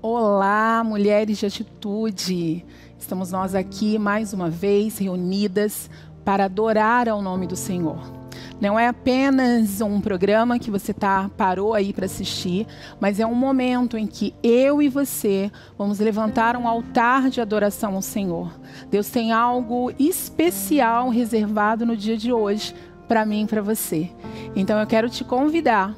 Olá, mulheres de atitude! Estamos nós aqui mais uma vez reunidas para adorar ao nome do Senhor. Não é apenas um programa que você parou aí para assistir, mas é um momento em que eu e você vamos levantar um altar de adoração ao Senhor. Deus tem algo especial reservado no dia de hoje para mim e para você. Então eu quero te convidar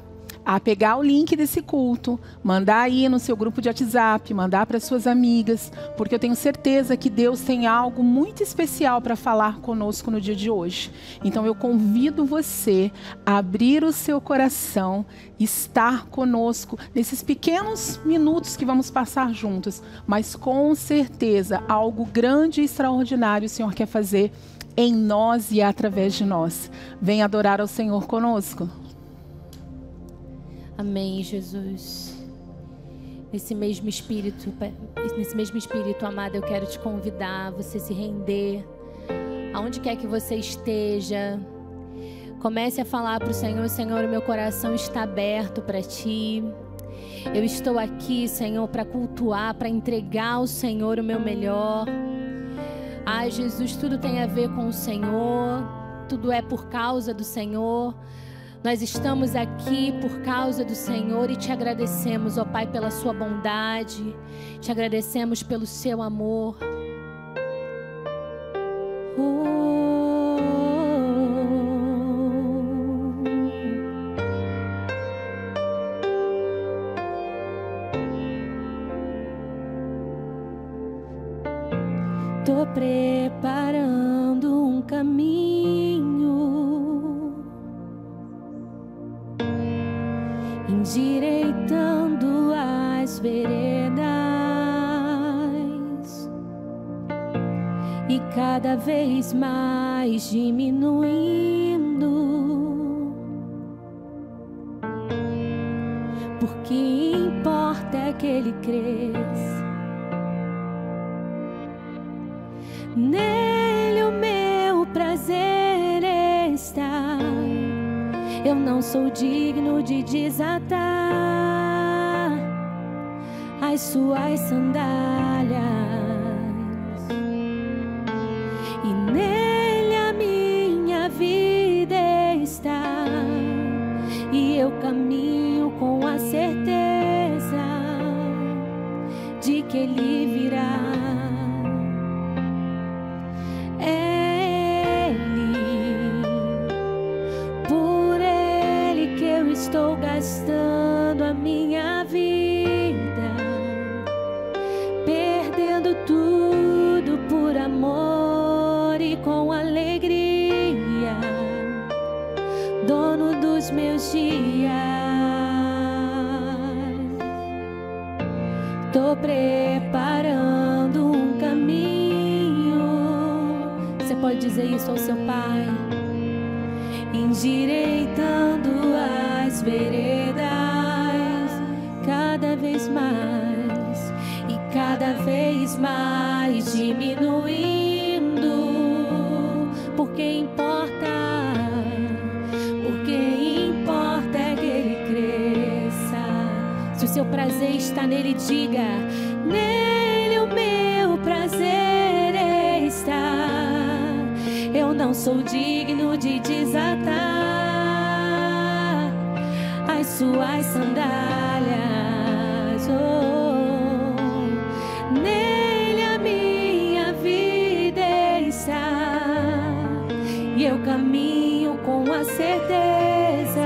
a pegar o link desse culto, mandar aí no seu grupo de WhatsApp, mandar para suas amigas, porque eu tenho certeza que Deus tem algo muito especial para falar conosco no dia de hoje. Então eu convido você a abrir o seu coração, estar conosco nesses pequenos minutos que vamos passar juntos, mas com certeza algo grande e extraordinário o Senhor quer fazer em nós e através de nós. Vem adorar ao Senhor conosco. Amém, Jesus. Nesse mesmo espírito, amada, eu quero te convidar a você se render. Aonde quer que você esteja, comece a falar para o Senhor: Senhor, o meu coração está aberto para Ti. Eu estou aqui, Senhor, para cultuar, para entregar ao Senhor o meu melhor. Ai, Jesus, tudo tem a ver com o Senhor, tudo é por causa do Senhor. Nós estamos aqui por causa do Senhor e te agradecemos, ó Pai, pela sua bondade, te agradecemos pelo seu amor. Tô preparando um caminho, endireitando as veredas e cada vez mais diminuindo, porque importa é que Ele cresça. Nele o meu prazer está. Eu não sou digno de desatar as suas sandálias, e nele a minha vida está, e eu caminho com a certeza de que Ele virá. Estou gastando a minha vida, perdendo tudo por amor e com alegria, dono dos meus dias. Tô preparando um caminho. Você pode dizer isso ao seu Pai. Endireitando as veredas, cada vez mais e cada vez mais diminuindo, porque importa é que Ele cresça. Se o seu prazer está nele, diga: nele o meu prazer está. Eu não sou digno de desatar as suas sandálias. Nele a minha vida está, e eu caminho com a certeza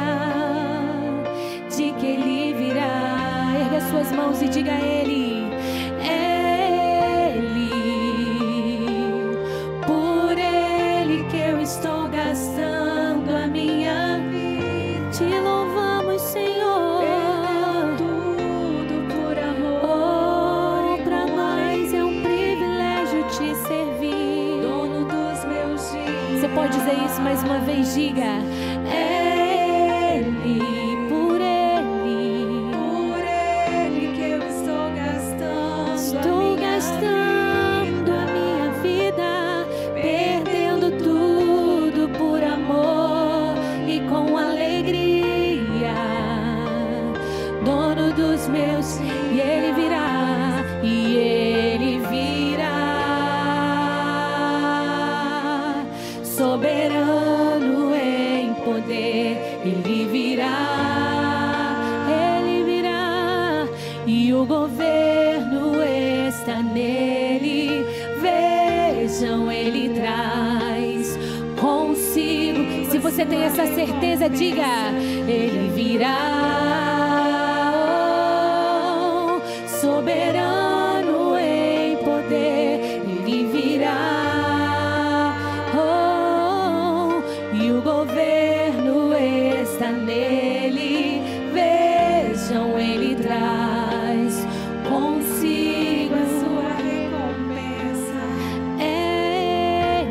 de que Ele virá. Erga suas mãos e diga a Ele: estou gastando a minha vida. Te louvamos, Senhor. Tudo por amor. Para nós é um privilégio te servir. Dono dos meus dias. Você pode dizer isso mais uma vez? Diga: por Ele que eu estou gastando. Estou gastando a minha vida, perdendo tudo por amor e com alegria, dono dos meus, e Ele virá. o governo está nele. Vejam, ele traz consigo. Se você tem essa certeza, diga: ele virá, soberano em poder, ele virá, e o governo está nele. Vejam, ele traz consigo a sua recompensa. Ele,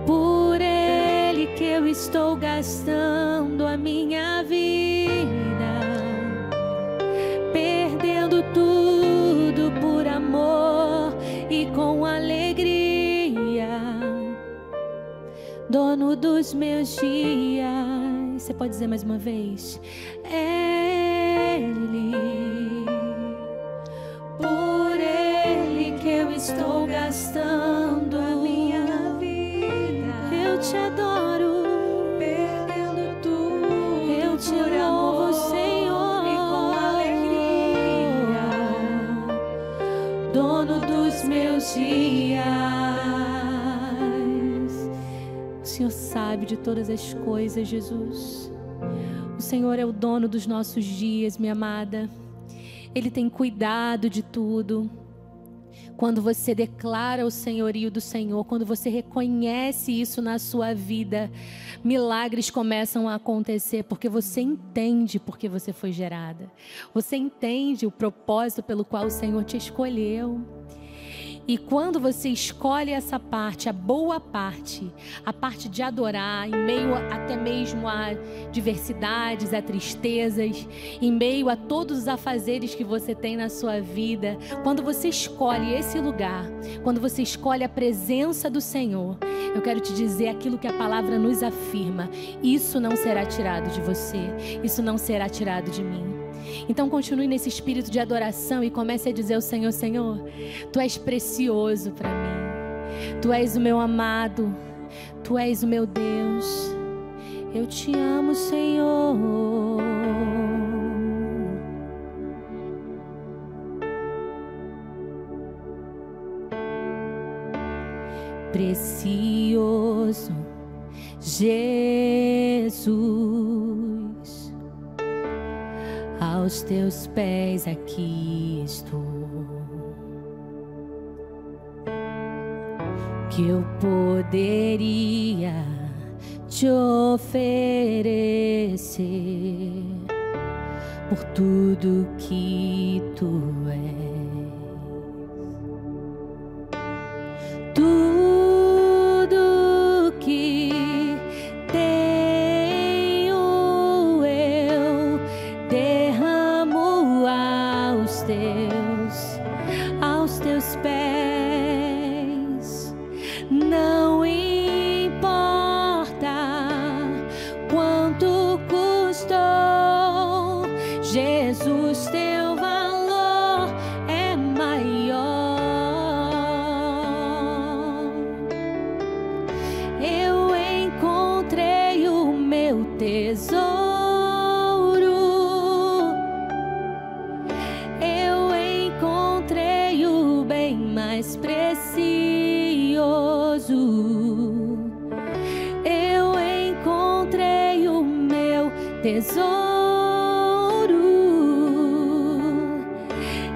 por ele que eu estou gastando a minha vida, perdendo tudo por amor e com alegria, dono dos meus dias. Você pode dizer mais uma vez? Ele, por ele que eu estou gastando a minha vida, eu te adoro, perdendo tudo, eu te louvo, Senhor, e com alegria, dono dos meus dias. O Senhor sabe de todas as coisas, Jesus. O Senhor é o dono dos nossos dias, minha amada. Ele tem cuidado de tudo. Quando você declara o senhorio do Senhor, quando você reconhece isso na sua vida, milagres começam a acontecer, porque você entende por que você foi gerada. Você entende o propósito pelo qual o Senhor te escolheu. E quando você escolhe essa parte, a boa parte, a parte de adorar, em meio até mesmo a diversidades, a tristezas, em meio a todos os afazeres que você tem na sua vida, quando você escolhe esse lugar, quando você escolhe a presença do Senhor, eu quero te dizer aquilo que a palavra nos afirma: isso não será tirado de você, isso não será tirado de mim. Então continue nesse espírito de adoração e comece a dizer ao Senhor: Senhor, Tu és precioso para mim, Tu és o meu amado, Tu és o meu Deus, eu te amo, Senhor. Precioso Jesus, aos teus pés aqui estou. Que eu poderia te oferecer por tudo que tu és. Tudo que tenho eu derramo aos teus pés. Não importa quanto custou, Jesus, teu valor é maior. Eu encontrei o meu tesouro, eu encontrei o bem mais precioso, eu encontrei o meu tesouro,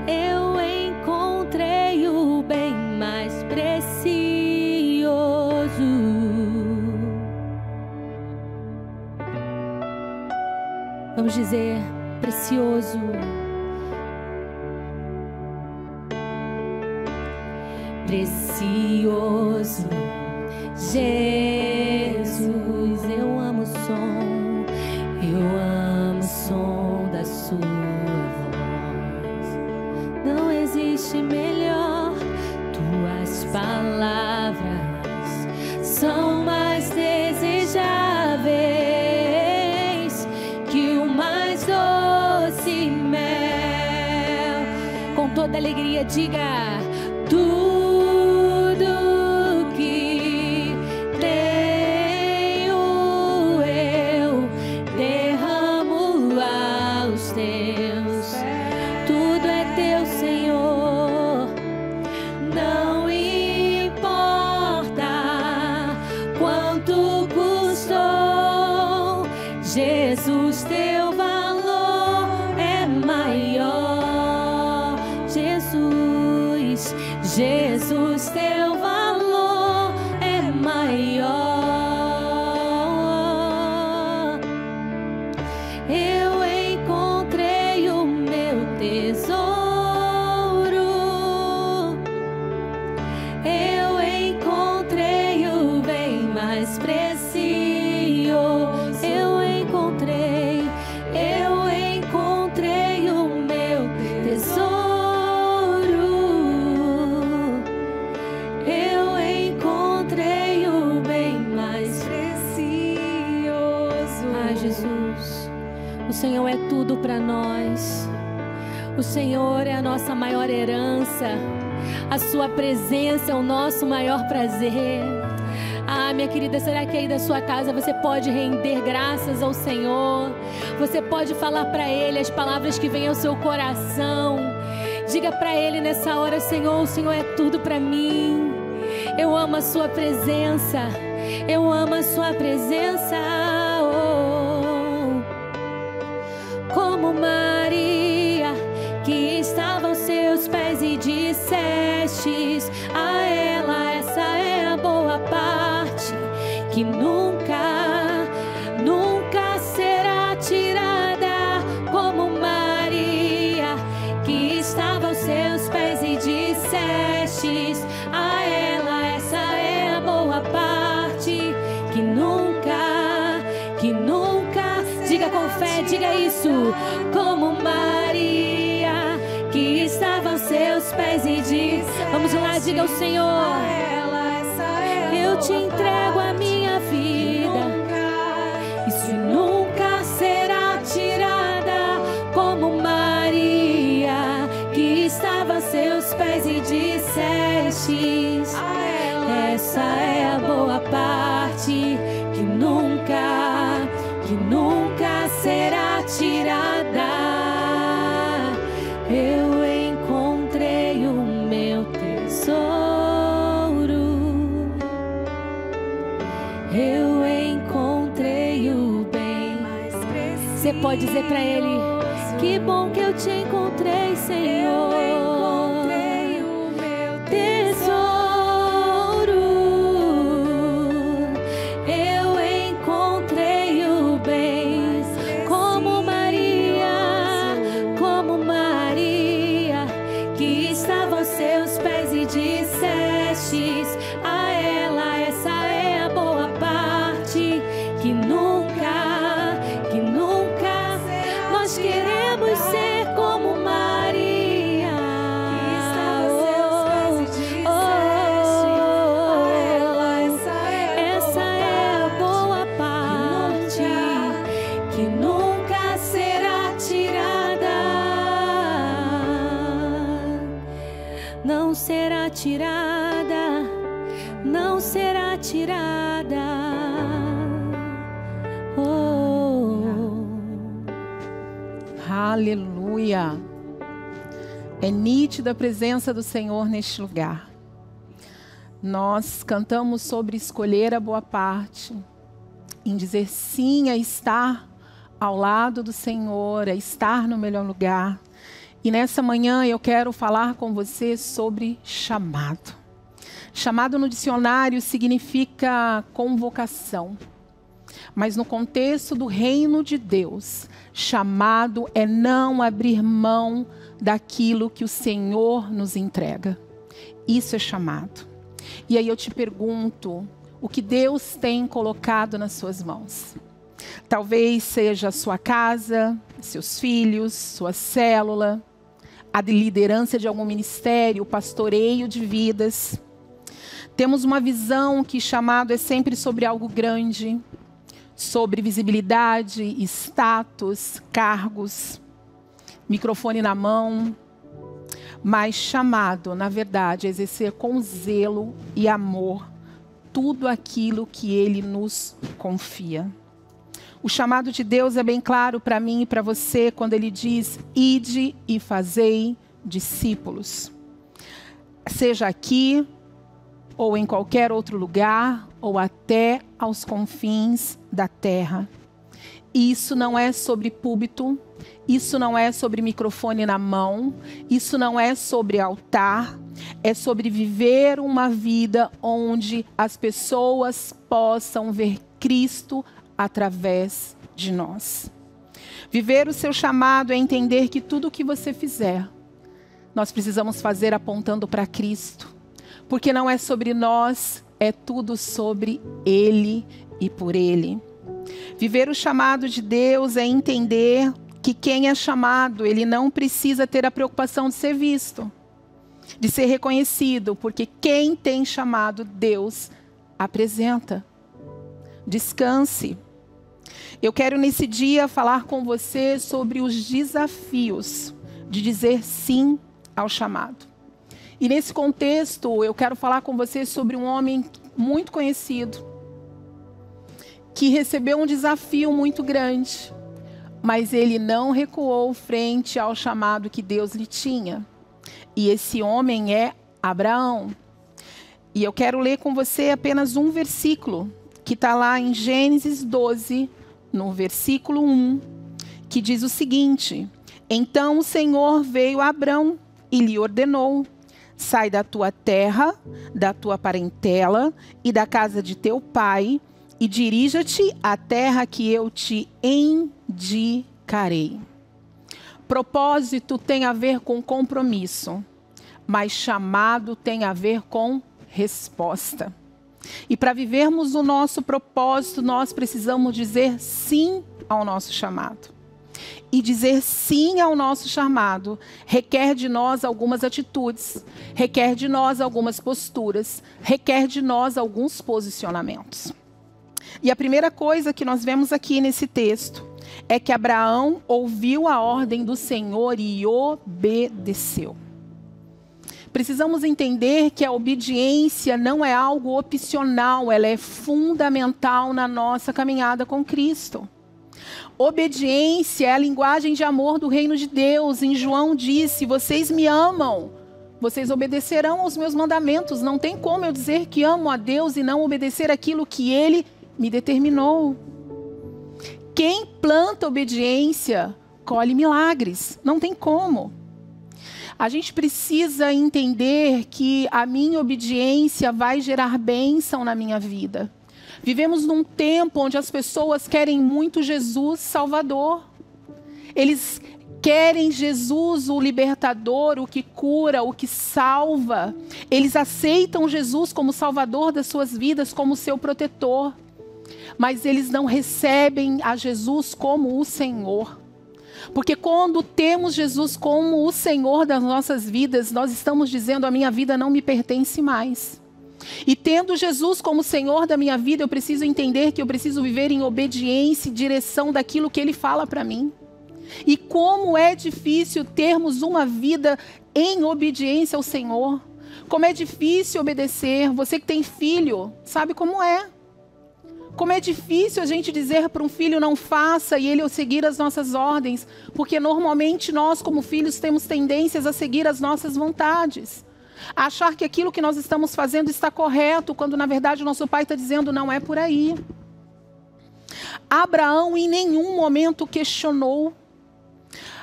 eu encontrei o bem mais precioso. Vamos dizer: precioso. Precioso Jesus, eu amo o som da sua voz. Não existe melhor, tuas palavras são mais desejáveis que o mais doce mel. Com toda alegria, diga: tudo que tenho eu derramo aos teus tudo para nós. O Senhor é a nossa maior herança. A sua presença é o nosso maior prazer. Ah, minha querida, será que aí da sua casa você pode render graças ao Senhor? Você pode falar para Ele as palavras que vêm ao seu coração. Diga para Ele nessa hora: Senhor, o Senhor é tudo para mim. Eu amo a sua presença. Eu amo a sua presença. Oh. Como Maria, que estava aos seus pés e dissestes a ela: essa é a boa parte, que nunca, nunca será tirada. Como Maria, que estava aos seus pés e dissestes a ela: essa é a boa parte, que nunca, diga com fé, diga isso. Como Maria, que estava aos seus pés e disse, vamos lá, diga ao Senhor: eu te entrego a minha vida, isso nunca será tirada. Como Maria, que estava aos seus pés e dissestes essa é a boa parte, que nunca será tirada. Eu encontrei o meu tesouro. Eu encontrei o bem mais precioso. Você pode dizer para Ele: que bom que eu te encontrei, Senhor. Eu encontrei o meu tesouro. Eu encontrei o bem. Como Maria, que estava aos seus pés e dissestes a ela: essa é a boa parte, que nunca nós queremos ser como Maria, que estava aos seus pés e dissestes essa é a boa parte, que nunca será tirada. Não será tirada, não será tirada. Oh. Aleluia. É nítida a presença do Senhor neste lugar. Nós cantamos sobre escolher a boa parte, em dizer sim a estar ao lado do Senhor, a estar no melhor lugar. E nessa manhã eu quero falar com você sobre chamado. Chamado no dicionário significa convocação. Mas no contexto do reino de Deus, chamado é não abrir mão daquilo que o Senhor nos entrega. Isso é chamado. E aí eu te pergunto, o que Deus tem colocado nas suas mãos? Talvez seja a sua casa, seus filhos, sua célula, a liderança de algum ministério, o pastoreio de vidas. Temos uma visão que chamado é sempre sobre algo grande, sobre visibilidade, status, cargos, microfone na mão. Mas chamado, na verdade, é exercer com zelo e amor tudo aquilo que Ele nos confia. O chamado de Deus é bem claro para mim e para você quando Ele diz: ide e fazei discípulos. Seja aqui, ou em qualquer outro lugar, ou até aos confins da terra. Isso não é sobre púlpito, isso não é sobre microfone na mão, isso não é sobre altar, é sobre viver uma vida onde as pessoas possam ver Cristo através de nós. Viver o seu chamado é entender que tudo o que você fizer, nós precisamos fazer apontando para Cristo. Porque não é sobre nós, é tudo sobre Ele e por Ele. Viver o chamado de Deus é entender que quem é chamado, ele não precisa ter a preocupação de ser visto, de ser reconhecido, porque quem tem chamado, Deus apresenta. Descanse. Eu quero nesse dia falar com você sobre os desafios de dizer sim ao chamado. E nesse contexto, eu quero falar com você sobre um homem muito conhecido, que recebeu um desafio muito grande, mas ele não recuou frente ao chamado que Deus lhe tinha. E esse homem é Abraão. E eu quero ler com você apenas um versículo, que está lá em Gênesis 12, no versículo 1, que diz o seguinte: Então o Senhor veio a Abrão e lhe ordenou: sai da tua terra, da tua parentela e da casa de teu pai, e dirija-te à terra que eu te indicarei. Propósito tem a ver com compromisso, mas chamado tem a ver com resposta. E para vivermos o nosso propósito, nós precisamos dizer sim ao nosso chamado. E dizer sim ao nosso chamado requer de nós algumas atitudes, requer de nós algumas posturas, requer de nós alguns posicionamentos. E a primeira coisa que nós vemos aqui nesse texto é que Abraão ouviu a ordem do Senhor e obedeceu. Precisamos entender que a obediência não é algo opcional, ela é fundamental na nossa caminhada com Cristo. Obediência é a linguagem de amor do reino de Deus. Em João disse: vocês me amam, vocês obedecerão aos meus mandamentos. Não tem como eu dizer que amo a Deus e não obedecer aquilo que Ele me determinou. Quem planta obediência, colhe milagres. Não tem como. A gente precisa entender que a minha obediência vai gerar bênção na minha vida. Vivemos num tempo onde as pessoas querem muito Jesus Salvador. Eles querem Jesus, o libertador, o que cura, o que salva. Eles aceitam Jesus como Salvador das suas vidas, como seu protetor. Mas eles não recebem a Jesus como o Senhor. Porque quando temos Jesus como o Senhor das nossas vidas, nós estamos dizendo: a minha vida não me pertence mais. E tendo Jesus como Senhor da minha vida, eu preciso entender que eu preciso viver em obediência e direção daquilo que Ele fala para mim. E como é difícil termos uma vida em obediência ao Senhor. Como é difícil obedecer. Você que tem filho, sabe como é. Como é difícil a gente dizer para um filho não faça e ele seguir as nossas ordens. Porque normalmente nós como filhos temos tendências a seguir as nossas vontades. A achar que aquilo que nós estamos fazendo está correto, quando na verdade o nosso pai está dizendo não é por aí. Abraão em nenhum momento questionou.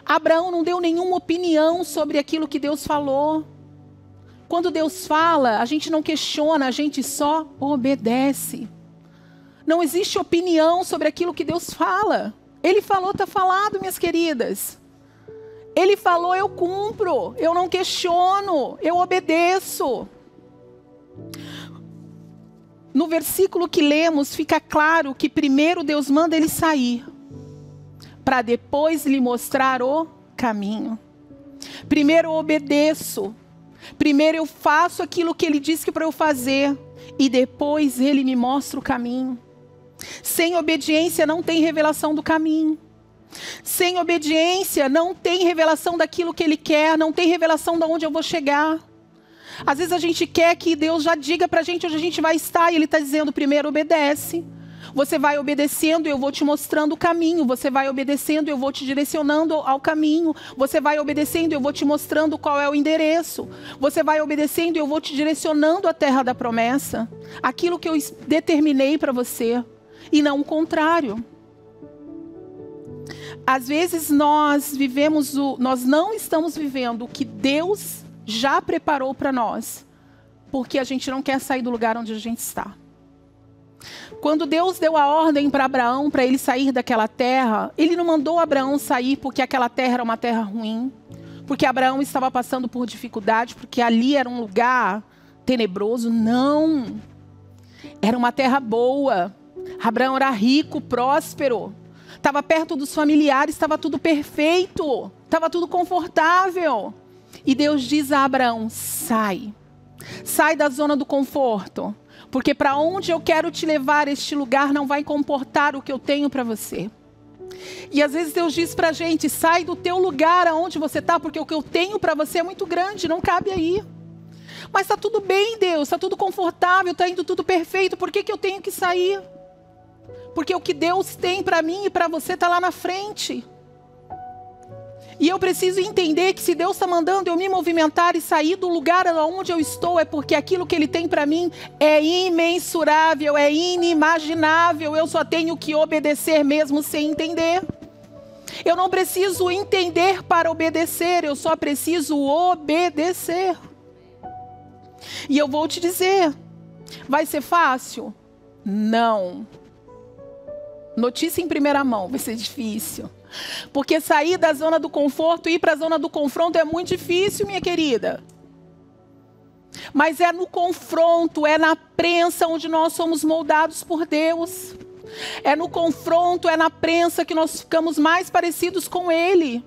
Abraão não deu nenhuma opinião sobre aquilo que Deus falou. Quando Deus fala, a gente não questiona, a gente só obedece. Não existe opinião sobre aquilo que Deus fala. Ele falou, está falado, minhas queridas. Ele falou, eu cumpro, eu não questiono, eu obedeço. No versículo que lemos, fica claro que primeiro Deus manda ele sair, para depois lhe mostrar o caminho. Primeiro eu obedeço, primeiro eu faço aquilo que ele disse que para eu fazer, e depois ele me mostra o caminho. Sem obediência não tem revelação do caminho. Sem obediência não tem revelação daquilo que Ele quer, não tem revelação de onde eu vou chegar. Às vezes a gente quer que Deus já diga para a gente onde a gente vai estar, e Ele está dizendo, primeiro obedece. Você vai obedecendo e eu vou te mostrando o caminho. Você vai obedecendo e eu vou te direcionando ao caminho. Você vai obedecendo e eu vou te mostrando qual é o endereço. Você vai obedecendo e eu vou te direcionando à terra da promessa. Aquilo que eu determinei para você. E não o contrário. Às vezes nós não estamos vivendo o que Deus já preparou para nós. Porque a gente não quer sair do lugar onde a gente está. Quando Deus deu a ordem para Abraão, para ele sair daquela terra, Ele não mandou Abraão sair porque aquela terra era uma terra ruim, porque Abraão estava passando por dificuldade, porque ali era um lugar tenebroso. Não. Era uma terra boa. Abraão era rico, próspero. Estava perto dos familiares, estava tudo perfeito. Estava tudo confortável. E Deus diz a Abraão, sai. Sai da zona do conforto. Porque para onde eu quero te levar, este lugar não vai comportar o que eu tenho para você. E às vezes Deus diz para a gente, sai do teu lugar aonde você está, porque o que eu tenho para você é muito grande, não cabe aí. Mas está tudo bem, Deus, está tudo confortável, está indo tudo perfeito, por que eu tenho que sair? Porque o que Deus tem para mim e para você está lá na frente. E eu preciso entender que se Deus está mandando eu me movimentar e sair do lugar onde eu estou, é porque aquilo que Ele tem para mim é imensurável, é inimaginável. Eu só tenho que obedecer mesmo sem entender. Eu não preciso entender para obedecer, eu só preciso obedecer. E eu vou te dizer, vai ser fácil? Não. Notícia em primeira mão, vai ser difícil. Porque sair da zona do conforto e ir para a zona do confronto é muito difícil, minha querida. Mas é no confronto, é na prensa onde nós somos moldados por Deus. É no confronto, é na prensa que nós ficamos mais parecidos com Ele.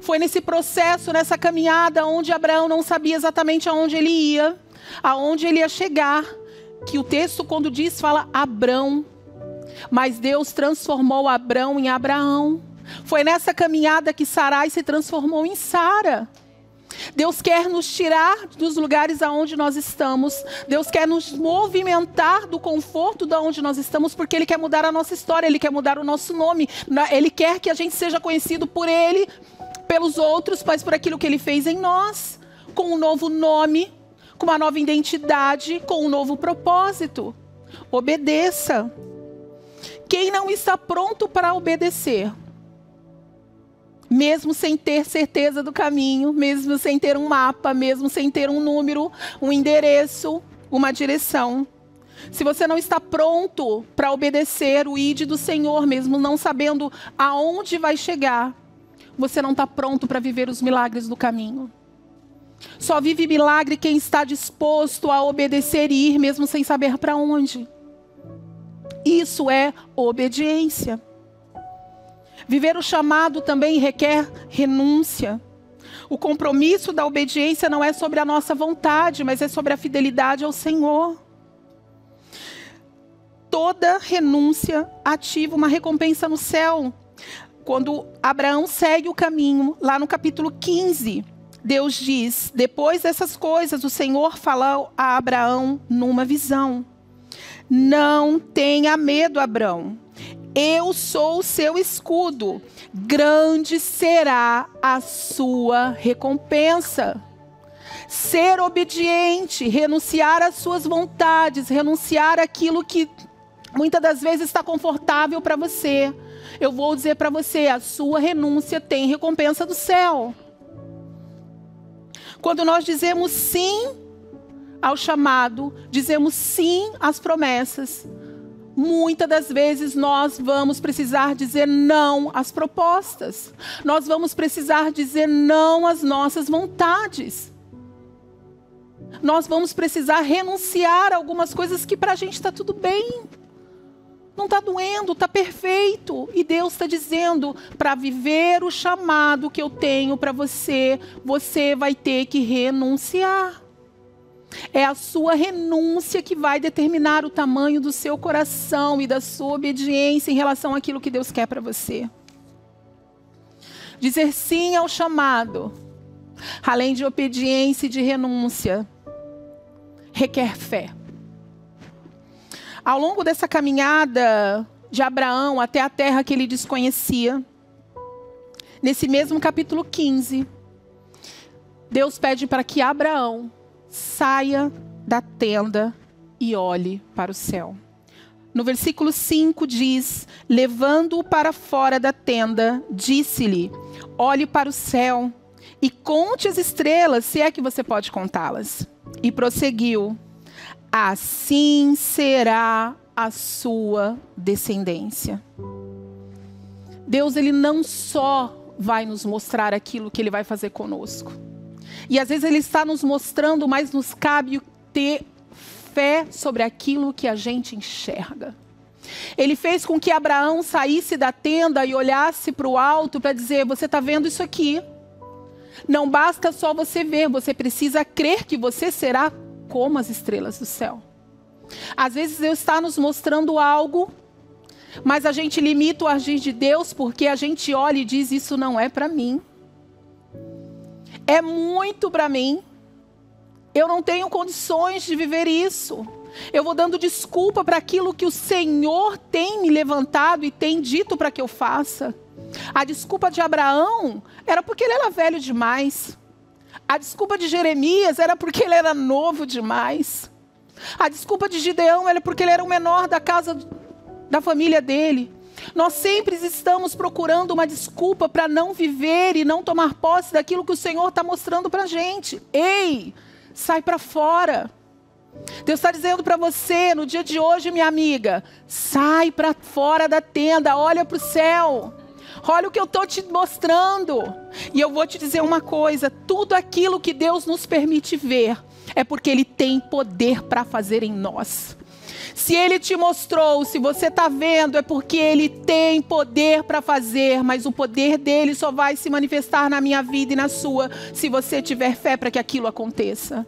Foi nesse processo, nessa caminhada, onde Abraão não sabia exatamente aonde ele ia, aonde ele ia chegar, que o texto, quando diz, fala Abrão. Mas Deus transformou Abrão em Abraão. Foi nessa caminhada que Sarai se transformou em Sara. Deus quer nos tirar dos lugares aonde nós estamos. Deus quer nos movimentar do conforto de onde nós estamos, porque Ele quer mudar a nossa história, Ele quer mudar o nosso nome. Ele quer que a gente seja conhecido por Ele, pelos outros, mas por aquilo que Ele fez em nós. Com um novo nome, com uma nova identidade, com um novo propósito. Obedeça. Quem não está pronto para obedecer, mesmo sem ter certeza do caminho, mesmo sem ter um mapa, mesmo sem ter um número, um endereço, uma direção. Se você não está pronto para obedecer o ID do Senhor, mesmo não sabendo aonde vai chegar, você não está pronto para viver os milagres do caminho. Só vive milagre quem está disposto a obedecer e ir, mesmo sem saber para onde. Isso é obediência. Viver o chamado também requer renúncia. O compromisso da obediência não é sobre a nossa vontade, mas é sobre a fidelidade ao Senhor. Toda renúncia ativa uma recompensa no céu. Quando Abraão segue o caminho, lá no capítulo 15, Deus diz, depois dessas coisas, o Senhor falou a Abraão numa visão. Não tenha medo, Abraão. Eu sou o seu escudo. Grande será a sua recompensa. Ser obediente, renunciar às suas vontades, renunciar àquilo que muitas das vezes está confortável para você. Eu vou dizer para você, a sua renúncia tem recompensa do céu. Quando nós dizemos sim ao chamado, dizemos sim às promessas, muitas das vezes nós vamos precisar dizer não às propostas. Nós vamos precisar dizer não às nossas vontades. Nós vamos precisar renunciar a algumas coisas que para a gente está tudo bem. Não está doendo, está perfeito. E Deus está dizendo, para viver o chamado que eu tenho para você, você vai ter que renunciar. É a sua renúncia que vai determinar o tamanho do seu coração e da sua obediência em relação àquilo que Deus quer para você. Dizer sim ao chamado, além de obediência e de renúncia, requer fé. Ao longo dessa caminhada de Abraão até a terra que ele desconhecia, nesse mesmo capítulo 15, Deus pede para que Abraão saia da tenda e olhe para o céu. No versículo 5 diz, levando-o para fora da tenda, disse-lhe, olhe para o céu e conte as estrelas, se é que você pode contá-las. E prosseguiu, assim será a sua descendência. Deus, Ele não só vai nos mostrar aquilo que Ele vai fazer conosco. E às vezes Ele está nos mostrando, mas nos cabe ter fé sobre aquilo que a gente enxerga. Ele fez com que Abraão saísse da tenda e olhasse para o alto para dizer, você está vendo isso aqui? Não basta só você ver, você precisa crer que você será como as estrelas do céu. Às vezes Deus está nos mostrando algo, mas a gente limita o agir de Deus porque a gente olha e diz, isso não é para mim. É muito para mim. Eu não tenho condições de viver isso. Eu vou dando desculpa para aquilo que o Senhor tem me levantado e tem dito para que eu faça. A desculpa de Abraão era porque ele era velho demais. A desculpa de Jeremias era porque ele era novo demais. A desculpa de Gideão era porque ele era o menor da casa da família dele. Nós sempre estamos procurando uma desculpa para não viver e não tomar posse daquilo que o Senhor está mostrando para a gente. Ei, sai para fora. Deus está dizendo para você, no dia de hoje, minha amiga, sai para fora da tenda, olha para o céu. Olha o que eu estou te mostrando. E eu vou te dizer uma coisa, tudo aquilo que Deus nos permite ver, é porque Ele tem poder para fazer em nós. Se Ele te mostrou, se você está vendo, é porque Ele tem poder para fazer, mas o poder dEle só vai se manifestar na minha vida e na sua, se você tiver fé para que aquilo aconteça.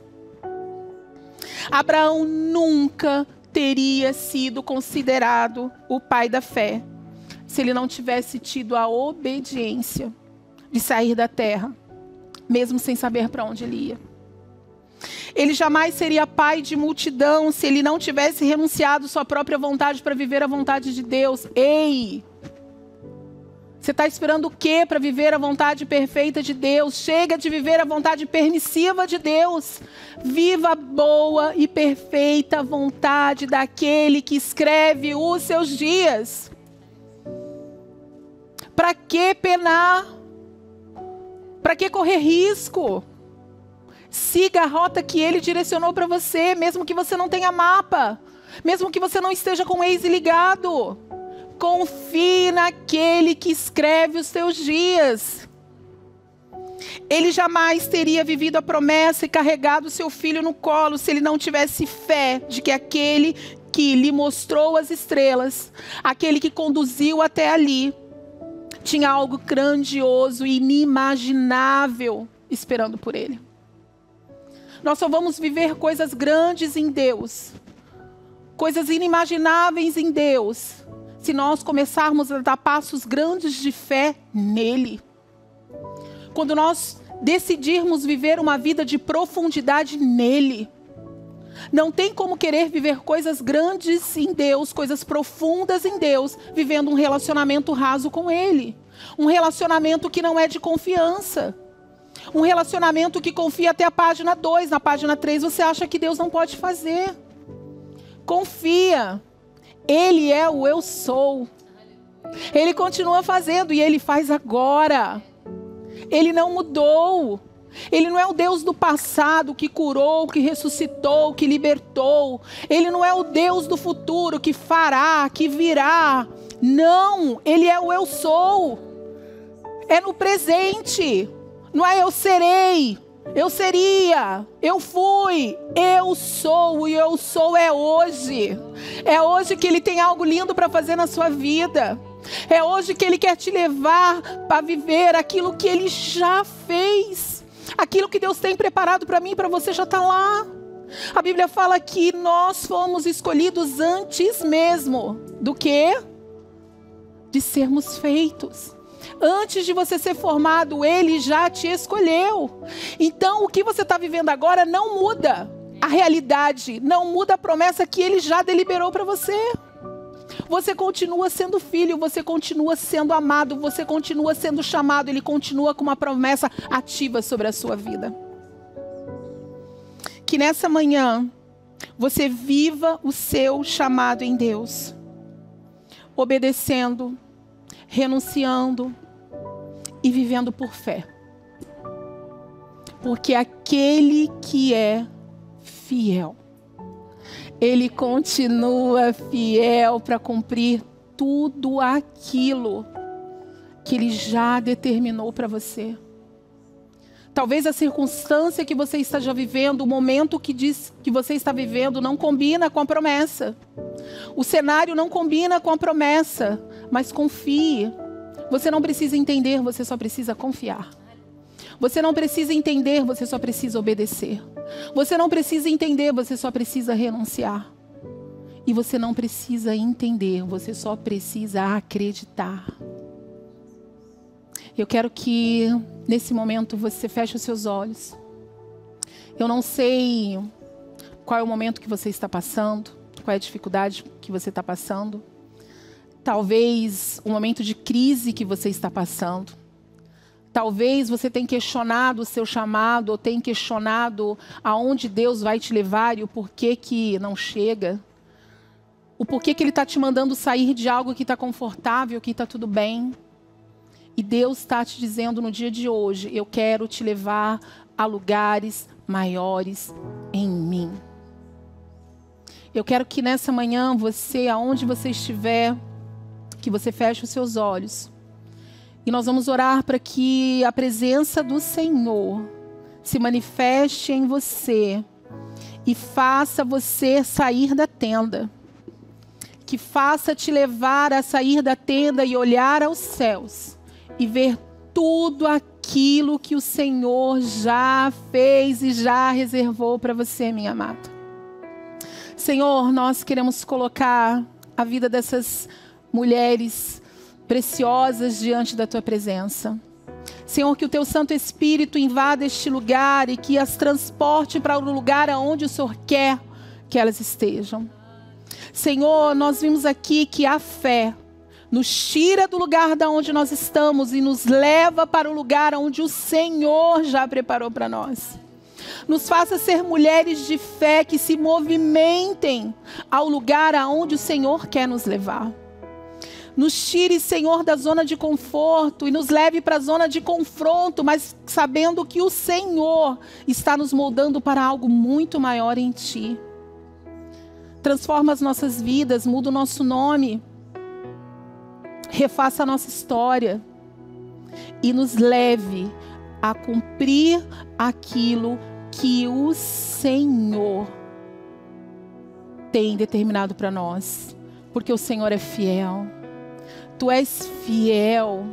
Abraão nunca teria sido considerado o pai da fé, se ele não tivesse tido a obediência de sair da terra, mesmo sem saber para onde ele ia. Ele jamais seria pai de multidão se ele não tivesse renunciado sua própria vontade para viver a vontade de Deus. Ei! Você está esperando o quê para viver a vontade perfeita de Deus? Chega de viver a vontade permissiva de Deus. Viva a boa e perfeita vontade daquele que escreve os seus dias. Para que penar? Para que correr risco? Siga a rota que Ele direcionou para você, mesmo que você não tenha mapa, mesmo que você não esteja com o Waze ligado. Confie naquele que escreve os teus dias. Ele jamais teria vivido a promessa e carregado seu filho no colo se ele não tivesse fé de que aquele que lhe mostrou as estrelas, aquele que conduziu até ali, tinha algo grandioso e inimaginável esperando por ele. Nós só vamos viver coisas grandes em Deus, coisas inimagináveis em Deus, se nós começarmos a dar passos grandes de fé nele. Quando nós decidirmos viver uma vida de profundidade nele. Não tem como querer viver coisas grandes em Deus, coisas profundas em Deus, vivendo um relacionamento raso com ele. Um relacionamento que não é de confiança. Um relacionamento que confia até a página 2. Na página 3 você acha que Deus não pode fazer. Confia. Ele é o eu sou. Ele continua fazendo e Ele faz agora. Ele não mudou. Ele não é o Deus do passado que curou, que ressuscitou, que libertou. Ele não é o Deus do futuro que fará, que virá. Não, Ele é o eu sou. É no presente. Não é eu serei, eu seria, eu fui, eu sou. E eu sou é hoje. É hoje que Ele tem algo lindo para fazer na sua vida. É hoje que Ele quer te levar para viver aquilo que Ele já fez. Aquilo que Deus tem preparado para mim e para você já está lá. A Bíblia fala que nós fomos escolhidos antes mesmo do que de sermos feitos. Antes de você ser formado, Ele já te escolheu. Então, o que você está vivendo agora não muda a realidade, não muda a promessa que Ele já deliberou para você. Você continua sendo filho, você continua sendo amado, você continua sendo chamado, Ele continua com uma promessa ativa sobre a sua vida. Que nessa manhã, você viva o seu chamado em Deus, obedecendo, renunciando e vivendo por fé. Porque aquele que é fiel, Ele continua fiel para cumprir tudo aquilo que Ele já determinou para você. Talvez a circunstância que você esteja vivendo, o momento que diz que você está vivendo, não combina com a promessa. O cenário não combina com a promessa, mas confie. Você não precisa entender, você só precisa confiar. Você não precisa entender, você só precisa obedecer. Você não precisa entender, você só precisa renunciar. E você não precisa entender, você só precisa acreditar. Eu quero que nesse momento você feche os seus olhos. Eu não sei qual é o momento que você está passando, qual é a dificuldade que você está passando. Talvez o momento de crise que você está passando. Talvez você tenha questionado o seu chamado, ou tenha questionado aonde Deus vai te levar e o porquê que não chega. O porquê que Ele está te mandando sair de algo que está confortável, que está tudo bem. E Deus está te dizendo no dia de hoje, eu quero te levar a lugares maiores em mim. Eu quero que nessa manhã você, aonde você estiver, que você feche os seus olhos. E nós vamos orar para que a presença do Senhor se manifeste em você e faça você sair da tenda. Que faça te levar a sair da tenda e olhar aos céus e ver tudo aquilo que o Senhor já fez e já reservou para você, minha amada. Senhor, nós queremos colocar a vida dessas mulheres preciosas diante da Tua presença. Senhor, que o Teu Santo Espírito invada este lugar e que as transporte para o lugar aonde o Senhor quer que elas estejam. Senhor, nós vimos aqui que a fé nos tira do lugar da onde nós estamos e nos leva para o lugar onde o Senhor já preparou para nós. Nos faça ser mulheres de fé que se movimentem ao lugar aonde o Senhor quer nos levar. Nos tire, Senhor, da zona de conforto e nos leve para a zona de confronto, mas sabendo que o Senhor está nos moldando para algo muito maior em Ti. Transforma as nossas vidas, muda o nosso nome, refaça a nossa história e nos leve a cumprir aquilo que o Senhor tem determinado para nós, porque o Senhor é fiel. Tu és fiel,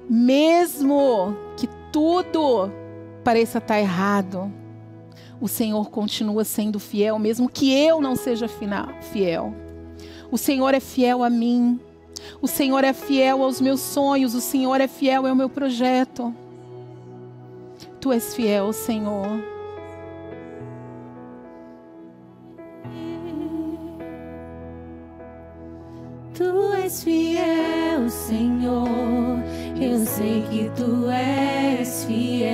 mesmo que tudo pareça estar errado. O Senhor continua sendo fiel, mesmo que eu não seja fiel. O Senhor é fiel a mim. O Senhor é fiel aos meus sonhos. O Senhor é fiel ao meu projeto. Tu és fiel, Senhor. Tu és fiel, Senhor. Eu sei que Tu és fiel.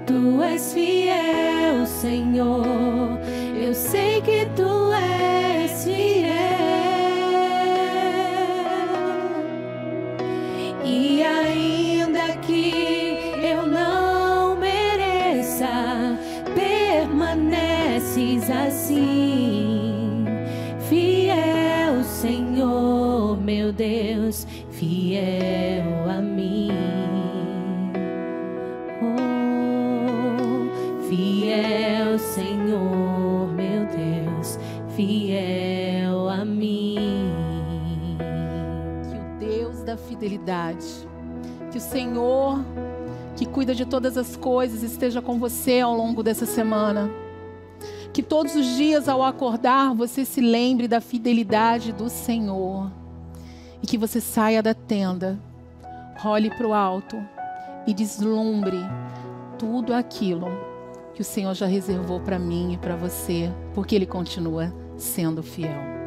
Tu és fiel, Senhor. Eu sei que Tu és fiel. E ainda que eu não mereça, permaneces assim. Fiel, Senhor, meu Deus, fiel a mim. Fiel, Senhor, meu Deus, fiel a mim. Que o Deus da fidelidade, que o Senhor, que cuida de todas as coisas, esteja com você ao longo dessa semana. Que todos os dias ao acordar você se lembre da fidelidade do Senhor. E que você saia da tenda, olhe para o alto e deslumbre tudo aquilo que o Senhor já reservou para mim e para você, porque Ele continua sendo fiel.